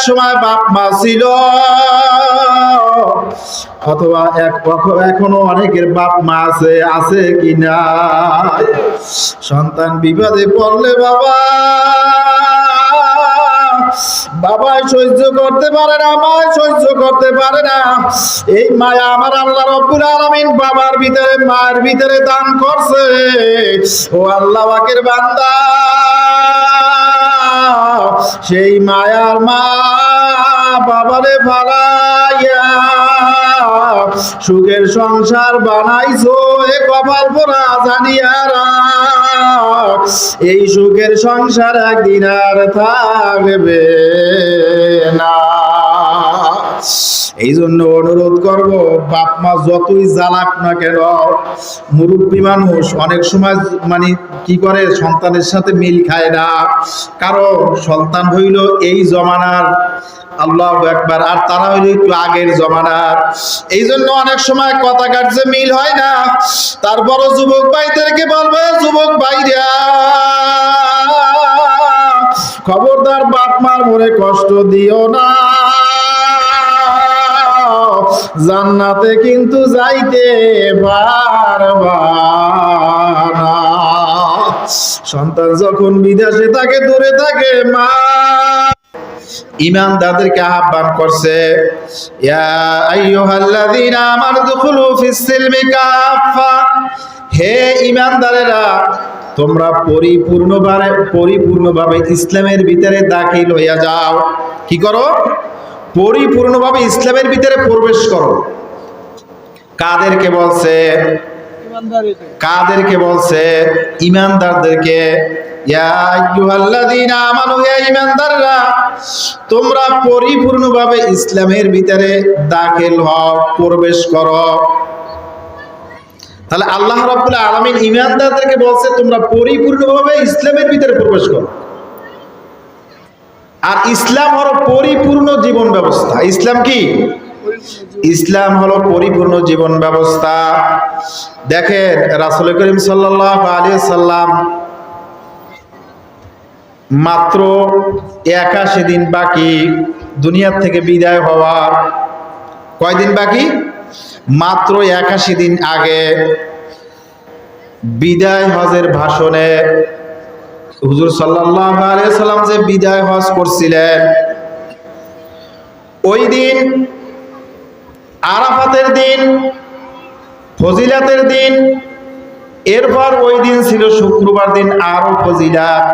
সময় বাপ মা ছিল, অথবা এখনো অনেকের বাপ মা আছে কিনা। সন্তান বিপদে পড়লে বাবাই সহ্য করতে পারে না, মায় সহ্য করতে পারে না। এই মায়া আমার আল্লাহ রাব্বুল আলামিন বাবার ভিতরে মায়ের ভিতরে দান করছে। ও আল্লাহ পাকের বান্দা, সেই মায়ার মা বাবারে ফালাইয়া সুখের সংসার বানাইছো, এ কপাল পোড়া জানিয়া রাখ, এই সুখের সংসার একদিন আর থাকবে না। এই জন্য অনুরোধ করব, বাপ মা যতই জ্বালাক না কেন, মুরব্বী মানুষ অনেক সময় মানে কি করে, সন্তানের সাথে মিল খায় না, কারণ সন্তান হইল এই জমানার, আল্লাহু আকবার, আর তারা হইল একটু আগের জমানার। এই জন্য অনেক সময় কথা কাটছে, মিল হয় না। তারপরও যুবক ভাইদেরকে বলবে, যুবক ভাইরা খবরদার বাপ মার মনে কষ্ট দিও না, জান্নাতে কিন্তু যাইতে পারবা না। সন্তান যখন বিদেশে থাকে, দূরে থাকে, মা ঈমানদারদেরকে আহ্বান করছে, ইয়া আইয়ুহাল্লাযীনা আমানু দুখুলু ফিস সিলমি কাফা, হে ঈমানদারেরা তোমরা পরিপূর্ণভাবে ইসলামের ভিতরে দাখিল হইয়া যাও। কি করো? পরিপূর্ণভাবে ইসলামের ভিতরে প্রবেশ করো। কাদেরকে বলছে? কাদেরকে বলছে? ঈমানদারদেরকে। ইয়া আইয়ুহাল্লাযীনা আমানু, হে ঈমানদাররা তোমরা পরিপূর্ণভাবে ইসলামের ভিতরে দাখিল হও, প্রবেশ করো। তাহলে আল্লাহ রাব্বুল আলামিন ঈমানদারদেরকে বলছে তোমরা পরিপূর্ণভাবে ইসলামের ভিতরে প্রবেশ করো। আর ইসলাম হলো পরিপূর্ণ জীবন ব্যবস্থা। ইসলাম কি? ইসলাম হলো পরিপূর্ণ জীবন ব্যবস্থা। দেখেন রাসূল করিম সাল্লাল্লাহু আলাইহি সাল্লাম মাত্র 81 দিন বাকি দুনিয়া থেকে বিদায় হওয়ার। কয়দিন বাকি? মাত্র 81 দিন আগে বিদায় হজের ভাষণে হুজুর সাল্লাল্লাহু আলাইহি সাল্লাম যে বিদায় হজ করছিলেন, ওই দিন আরাফাতের দিন, ফজিলাতের দিন, এরপর ওই দিন ছিল শুক্রবার দিন, আরো ফজিলাত।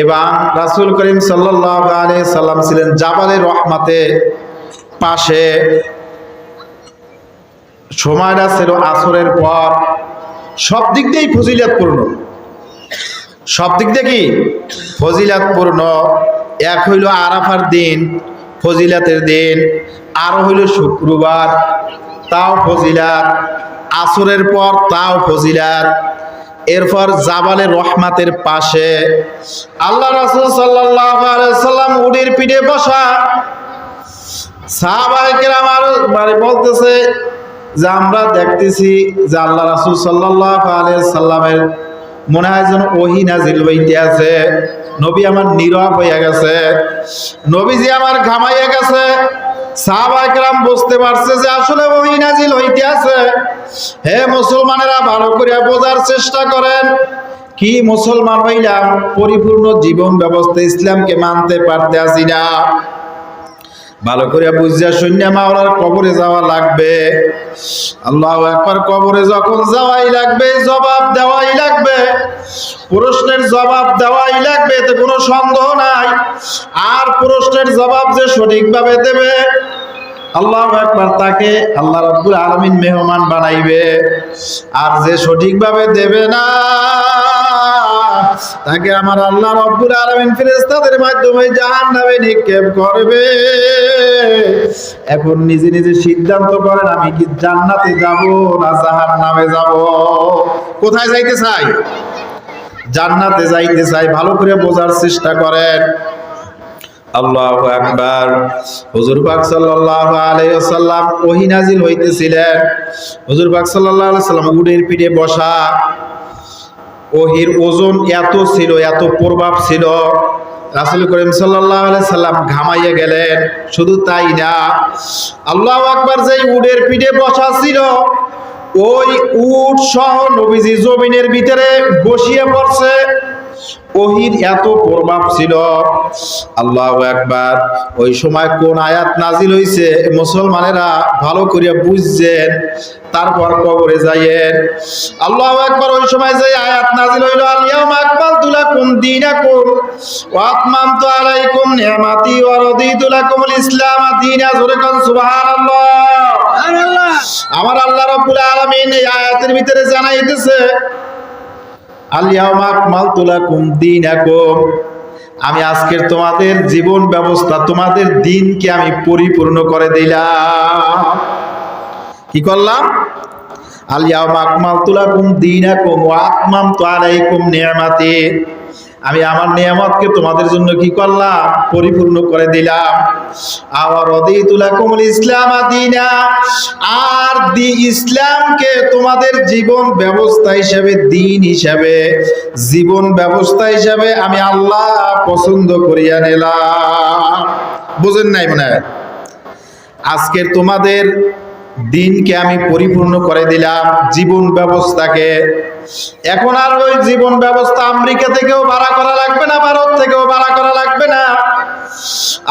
এবং রাসূল করিম সাল্লাল্লাহু আলাইহি সাল্লাম ছিলেন জাবালে রহমাতে পাশে। সময়টা ছিল আসরের পর। সব দিক দিয়েই ফজিলাতপূর্ণ, সব দিক দিয়ে কি ফজিলাতপূর্ণ। এক হইল আরাফার দিন, ফজিলাতের দিন, আর হইল শুক্রবার, তাও ফজিলাত, আসরের পর তাও ফজিলাত। এরপর জাবালে রহমাতের পাশে আল্লাহ রাসূল সাল্লাল্লাহু আলাইহি সাল্লাম উটের পিঠে বসা। সাহাবায়ে কেরাম মানে বলতেছে যে আমরা দেখতেছি যে আল্লাহ রাসূল সাল্লাল্লাহু আলাইহি সাল্লামের মনে হয় যেন ওহী নাজিল হইতে আছে। নবী আমার নীরব হয়ে গেছে, নবীজি আমার ঘামাইয়া গেছে। সাহাবায়ে কেরাম বুঝতে পারছে যে আসলে ওহী নাজিল হইতে আছে। হে মুসলমানেরা, ভালো করে বোঝার চেষ্টা করেন। কি মুসলমান হইলাম, পরিপূর্ণ জীবন ব্যবস্থা ইসলামকে মানতে পারতে আসি না। ভালো করে বুঝিয়া শূন্য মাওলার কবরে যাওয়া লাগবে। আল্লাহু আকবার। কবরে যখন যাওয়াই লাগবে, জবাব দেওয়াই লাগবে, প্রশ্নের জবাব দেওয়াই লাগবে, এতে কোনো সন্দেহ নাই। আর প্রশ্নের জবাব যে সঠিকভাবে দেবে, আল্লাহু আকবার, তাকে আল্লাহ রাব্বুল আলামিন মেহমান বানাইবে। আর যে সঠিকভাবে দেবে না, তাকে আমার আল্লাহ রাব্বুল আলামিন ফেরেশতাদের মাধ্যমে জাহান্নামে নিক্ষেপ করবে। এখন নিজে নিজে সিদ্ধান্ত করেন, আমি কি জান্নাতে যাব না জাহান্নামে যাব? কোথায় যাইতে চাই? জান্নাতে যাইতে চাই। ভালো করে বোঝার চেষ্টা করেন। আল্লাহু আকবার। হুজুর পাক সাল্লাল্লাহু আলাইহি ওয়াসাল্লাম ওহী নাজিল হইতেছিলেন। হুজুর পাক সাল্লাল্লাহু আলাইহি ওয়াসাল্লাম উটের পিঠে বসা। ওহির ওজন এত ছিল, এত প্রভাব ছিল, রাসূল করিম সাল্লাল্লাহু আলাইহি সাল্লাম ঘামাইয়া গেলেন। শুধু তাই না, আল্লাহু আকবার, যেই উটের পিঠে বসা ছিল ওই উট সহ নবীজি জমিনের ভিতরে বসিয়ে পড়ছে। ওহীর এত প্রভাব ছিল, আল্লাহু আকবার। ওই সময় কোন আয়াত নাজিল হইছে মুসলমানেরা ভালো করে বুঝছেন, তারপর কবরে যাইয়েন। আল্লাহু আকবার। ওই সময় যে আয়াত নাজিল হইল, আল ইয়াউমা আকমালতু লাকুম দীনাকুম ওয়া আতমামতু আলাইকুম নি'মাতি ওয়া রাদিতু লাকুমুল ইসলাম দীনা। জোরে কোন সুবহানাল্লাহ। সুবহানাল্লাহ। আমার আল্লাহ রাব্বুল আলামিন এই আয়াতের ভিতরে জানাইতেছে, আল ইয়াউমা আকমালতু লাকুম দীনাকুম, আমি আজকের তোমাদের জীবন ব্যবস্থা, তোমাদের দিনকে আমি পরিপূর্ণ করে দিলাম। কি করলাম? আল ইয়াউমা আকমালতু লাকুম দীনাকুম ওয়া আতমামতু আলাইকুম নি'মাতি, আমি আমার নিয়ামতকে তোমাদের জন্য কি করলাম? পরিপূর্ণ করে দিলাম। আর রাদিতু লাকুমুল ইসলাম দীনা, আর ইসলামকে তোমাদের জীবন ব্যবস্থা হিসেবে, দিন হিসেবে, জীবন ব্যবস্থা হিসেবে আমি আল্লাহ পছন্দ করিয়া নিলাম। বুঝেন নাই মনে হয়? আজকের তোমাদের দিনকে আমি পরিপূর্ণ করে দিলাম, জীবন ব্যবস্থাকে। এখন আর ওই জীবন ব্যবস্থা আমেরিকা থেকেও ভাড়া করা লাগবে না, ভারত থেকেও ভাড়া করা লাগবে না,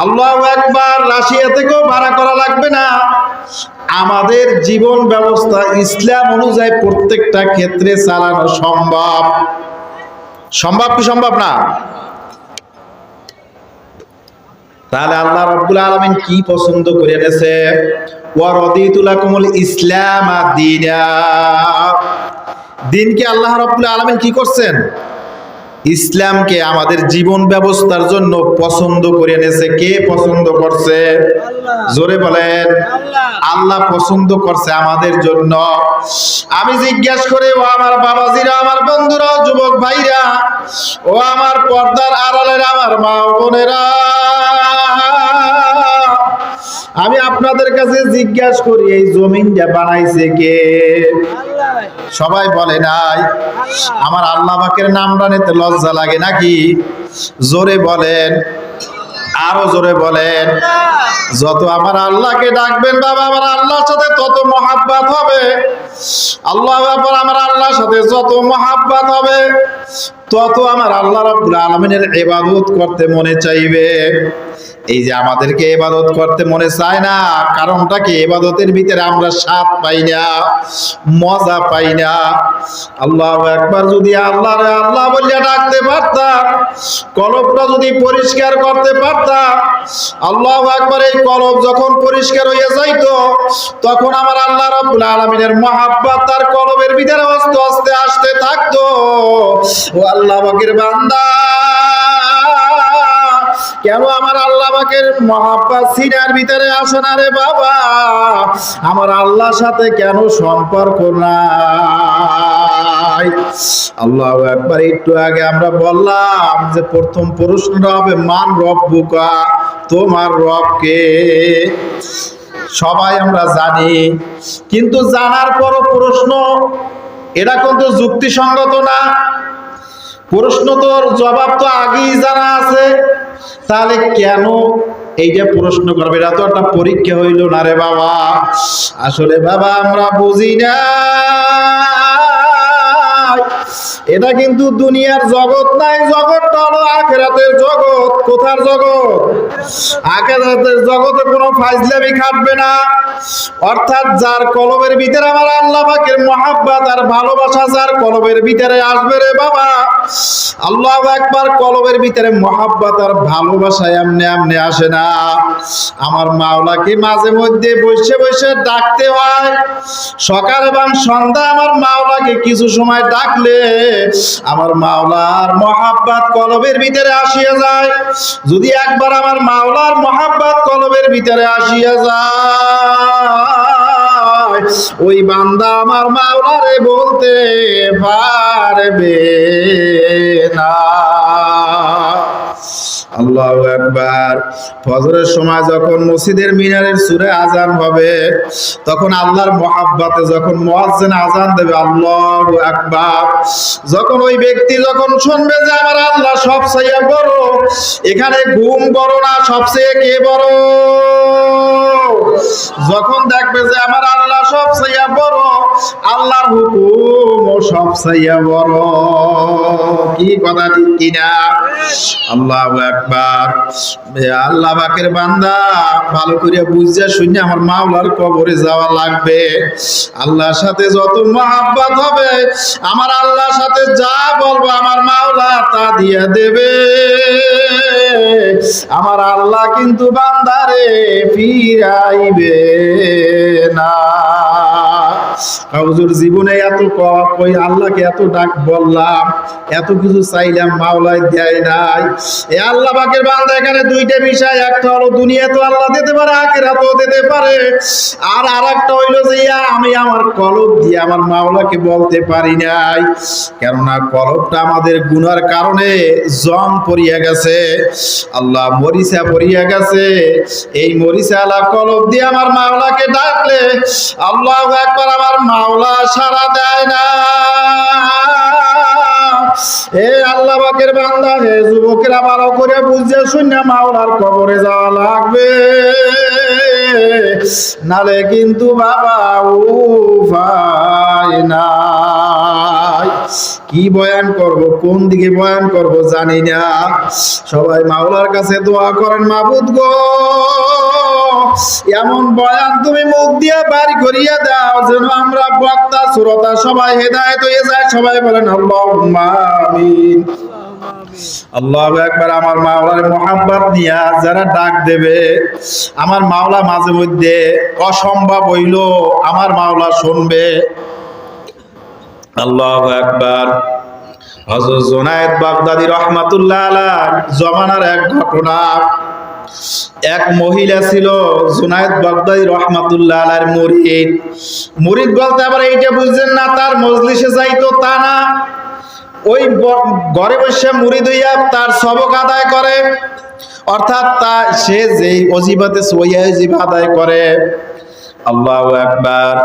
আল্লাহু আকবার, রাশিয়া থেকেও ভাড়া করা লাগবে না। আমাদের জীবন ব্যবস্থা ইসলাম অনুযায়ী প্রত্যেকটা ক্ষেত্রে চালানো সম্ভব। সম্ভব কি সম্ভব না? তাহলে আল্লাহ রাব্বুল আলামিন কি পছন্দ করে এনেছে? ওয়া রাদিতু লাকুমুল ইসলাম দীনা, দিনকে আল্লাহ রাব্বুল আলামিন কি করছেন? ইসলামকে আমাদের জীবন ব্যবস্থার জন্য পছন্দ করে এনেছে। কে পছন্দ করছে? জোরে বলেন। আল্লাহ পছন্দ করছে আমাদের জন্য। আমি জিজ্ঞাসা করি, ও আমার বাবাজিরা, আমার বন্ধুরা, যুবক ভাইরা, ও আমার পর্দার আড়ালের আমার মা বোনেরা, আমি আপনাদের কাছে জিজ্ঞাসা করি, এই জমিনটা বানাইছে কে? সবাই বলে নাই। আমার আল্লাহ পাকের নামটা নিতে লজ্জা লাগে নাকি? জোরে বলেন, আরো জোরে বলেন। যত আমার আল্লাহকে ডাকবেন বাবা, আমার আল্লাহর সাথে তত মহাব্বত হবে। আল্লাহ ব্যাপার আমার আল্লাহর সাথে যত মহাব্বত হবে, তত আমার আল্লাহ রাব্বুল আলামিনের ইবাদত করতে মনে চাইবে। এই যে আমাদেরকে ইবাদত করতে মনে চায় না, কারণটা কি? ইবাদতের ভিতরে আমরা স্বাদ পাই না, মজা পাই না। আল্লাহু আকবার, যদি আল্লাহরে আল্লাহ বলে ডাকতে পারতাম, কলবটা যদি পরিষ্কার করতে পারতাম, আল্লাহু আকবার, এই কলব যখন পরিষ্কার হয়ে যাইতো, তখন আমার আল্লাহ রাব্বুল আলামিনের মহাব্বত তার কলবের ভিতরে আস্তে আস্তে আসতে থাকতো। ও আল্লাহ পাকের বান্দা, কেন আমার আল্লাহ পাকের মহাব্বত সিনার ভিতরে আসে না রে বাবা? আমার আল্লাহর সাথে কেন সম্পর্ক নাই? আল্লাহু আকবার। একটু আগে আমরা বললাম যে প্রথম প্রশ্নটা হবে, মান রব্বুকা, তোমার রব কে? সবাই আমরা জানি, কিন্তু জানার পরও প্রশ্ন, এটা কিন্তু যুক্তিসঙ্গত না। প্রশ্ন তোর জবাব তো আগেই জানা আছে, তাহলে কেন এইটা প্রশ্ন করবে? এটা তো একটা পরীক্ষা হইল না রে বাবা। আসলে বাবা আমরা বুঝি না, এটা কিন্তু দুনিয়ার জগৎ নাই, জগৎটা হলো আখিরাতের জগৎ। কোথার জগৎ? আখিরাতের জগতে কোনো ফাজলামি খাটবে না। অর্থাৎ যার কলবের ভিতরে আমার আল্লাহ পাকের মহাব্বত আর ভালোবাসা যার কলবের ভিতরে আসবে রে বাবা, আল্লাহু আকবার, কলবের ভিতরে মহাব্বত আর ভালোবাসা এমনি এমনি আসে না। আমার মাওলাকে মাঝে মধ্যে বসে বসে ডাকতে হয়। সকাল এবং সন্ধ্যা আমার মাওলাকে কিছু সময় ডাকলে আমার মাওলার মহাব্বত কলবের ভিতরে আসিয়া যায়। যদি একবার আমার মাওলার মহাব্বত কলবের ভিতরে আসিয়া যায়, ওই বান্দা আমার মাওলারে বলতে পারবে না। আল্লাহু আকবার। ফজরের সময় যখন মসজিদের মিনারের সুরে আজান হবে, তখন আল্লাহর মহাব্বতে যখন মুয়াজ্জিন আজান দেবে আল্লাহু আকবার, যখন ওই ব্যক্তি যখন শুনবে যে আমার আল্লাহ সবচেয়ে বড়, এখানে ঘুম বড় না, সবচেয়ে কে বড়? যখন দেখবে যে আমার আল্লাহ সবচেয়ে বড়, আল্লাহর হুকুম ও সবচেয়ে বড়। কি কথা ঠিক কিনা? আল্লাহু আকবার। আল্লাহ পাকের বান্দা, ভালো করে বুঝে শুনে আমার মাওলার কবরে যাওয়া লাগবে। আল্লাহর সাথে যত মহব্বত হবে, আমার আল্লাহর সাথে যা বলবো আমার মাওলা তা দিয়ে দেবে। আমার আল্লাহ কিন্তু বান্দারে ফিরাইবে না। হুজুর জীবনে এত কই আল্লাহকে এত ডাক বললাম, এত কিছু চাইলাম, মাওলাই দেয় নাই। এই আল্লাহ পাকের বান্দা এখানে দুইটা বিষয়, একটা হলো দুনিয়া তো আল্লাহ দিতে পারে, আখিরাতেও দিতে পারে, আর আরেকটা হইলো যে আমি আমার কলব দিয়ে আমার মাওলাকে বলতে পারি নাই, কেননা কলবটা আমাদের গুনার কারণে জং পড়িয়া গেছে, আল্লাহ মরিচা পড়িয়া গেছে। এই মরিচা আলা কলব দিয়ে আমার মাওলাকে ডাকলে আল্লাহু আকবার, আমার মাওলা সাড়া দেয় না। এ আল্লাহ পাকের বান্দা, হে যুবকেরা, ভালো করে বুঝে শুনে মাওলার কবরে যাওয়া লাগবে, নালে কিন্তু বাবা উপায় নাই। কি বয়ান করব, কোন দিকে বয়ান করব জানি না। সবাই মাওলার কাছে দোয়া করেন, মাবুদ গো, এমন বয়ান তুমি মুখ দিয়ে বাড়ি করিয়া দাও যেন আমরা বক্তা শ্রোতা সবাই হেদায়েত হয়ে যায়। সবাই বলেন আল্লাহুম্মা আমিন। আল্লাহু আকবার। আমার মাওলার মোহাব্বত নিয়া যারা ডাক দেবে, আমার মাওলা মাঝে মধ্যে অসম্ভব হইল আমার মাওলা শুনবে। আল্লাহু আকবার। হযরত জুনায়েদ বাগদাদী রাহমাতুল্লাহ আলাইহি জমানার এক ঘটনা। এক মহিলা ছিল জুনায়েদ বাগদাদী রাহমাতুল্লাহ আলাইহির মুরিদ। মুরিদ বলতে আবার এইটা বুঝছেন না তার মজলিসে যাইতো তা না, ওই ঘরে বসে মুরিদ হইয়া তার সবক আদায় করে, অর্থাৎ সে যেই অজিবাতে ওই অজিবা আদায় করে। আল্লাহু আকবার।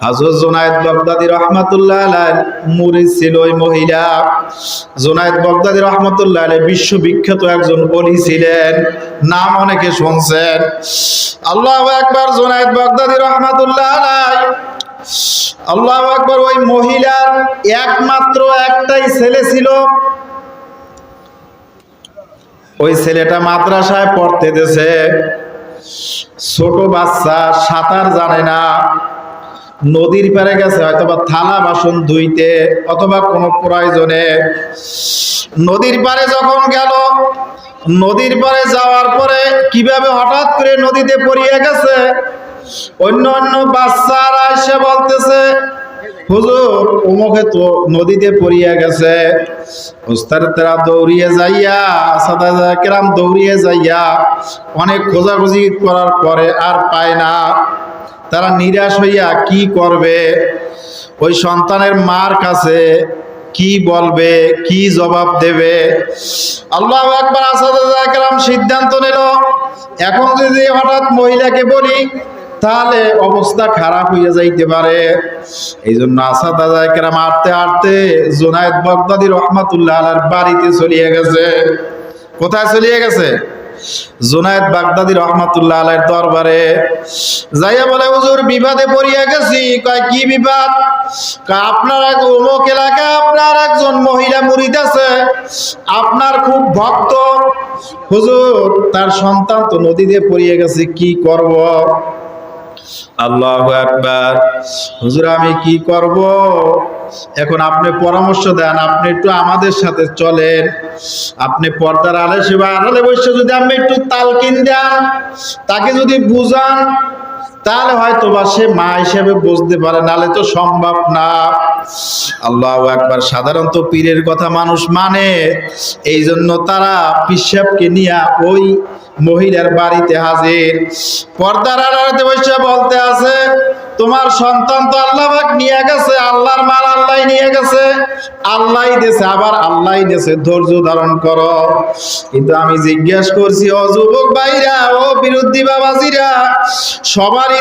হযরত জুনায়েদ বাগদাদী রাহমাতুল্লাহ আলাইহি মুরিদ ছিল ওই মহিলা। জুনায়েদ বাগদাদী রাহমাতুল্লাহ আলাইহি বিশ্ববিখ্যাত একজন ওলি ছিলেন, নাম অনেকে শুনছেন। আল্লাহু আকবার। জুনায়েদ বাগদাদী রাহমাতুল্লাহ আলাইহি, আল্লাহু আকবার, ওই মহিলার একমাত্র একটাই ছেলে ছিল। ওই ছেলেটা মাদ্রাসায় পড়তে দেছে, ছোট বাচ্চা, সাঁতার জানে না, নদীর পাড়ে গেছে হয়তোবা থালা বাসন ধুইতে অথবা কোনো প্রয়োজনে। নদীর পাড়ে যখন গেল, নদীর পাড়ে যাওয়ার পরে কিভাবে হঠাৎ করে নদীতে পড়িয়ে গেছে, অন্য অন্য বাচ্চারা এসে বলতেছে, হুজুর অমুকে তো নদীতে পড়িয়া গেছে। উস্তাদরা দৌড়িয়ে যাইয়া, সাদায়ে কেরাম দৌড়িয়ে যাইয়া অনেক খোঁজাখুঁজি করার পরে আর পায় না। তারা নিরাশ হইয়া কি করবে, ওই সন্তানের মার কাছে কি বলবে, কি জবাব দেবে। আল্লাহু আকবার। সাদায়ে কেরাম সিদ্ধান্ত নিল, এখন যদি হঠাৎ মহিলাকে বলি তাহলে অবস্থা খারাপ হয়ে যাইতে পারে। এই জন্য আসাদায়ে কেরাম হাঁটতে হাঁটতে জুনায়েদ বাগদাদী রাহমাতুল্লাহ আলাইহির বাড়িতে চলিয়ে গেছে। কোথায় চলিয়ে গেছে? জুনায়েদ বাগদাদী রাহমাতুল্লাহ আলাইহির দরবারে যাইয়া বলে, হুজুর বিবাদে পড়িয়া গেছি। কয় কি বিবাদ? আপনার এক অমুক এলাকায় আপনার একজন মহিলা মুরিদ আছে, আপনার খুব ভক্ত। হুজুর তার সন্তান তো নদীতে পড়িয়ে গেছে, কি করব? আল্লাহু আকবার। হুজুর আমি কি করব? এখন আপনি পরামর্শ দেন, আপনি একটু আমাদের সাথে চলেন, আপনি পর্দার আড়ালে বসে যদি আপনি একটু তালকিন দেন, তাকে যদি বুঝান, তাহলে হয়তো বা সে মা হিসেবে বুঝতে পারে, নালে তো সম্ভব না। আল্লাহু আকবার। সাধারণত পীরের কথা মানুষ মানে, এই জন্য তারা পীর সাহেবকে নিয়ে ওই মহিলার বাড়িতে হাজির। পর্দার আড়ালে বসে বলতে আছে, তোমার সন্তান তো আল্লাহ পাক নিয়ে গেছে, আল্লাহর মাল আল্লাহ আল্লাহ নিয়ে গেছে, আল্লাহই দিয়েছে, আবার আল্লাহই দিয়েছে, ধৈর্য ধারণ করো। কিন্তু আমি জিজ্ঞেস করছি, ও যুবক ভাইরা, ও বিরোধী বাবাজিরা, সবারই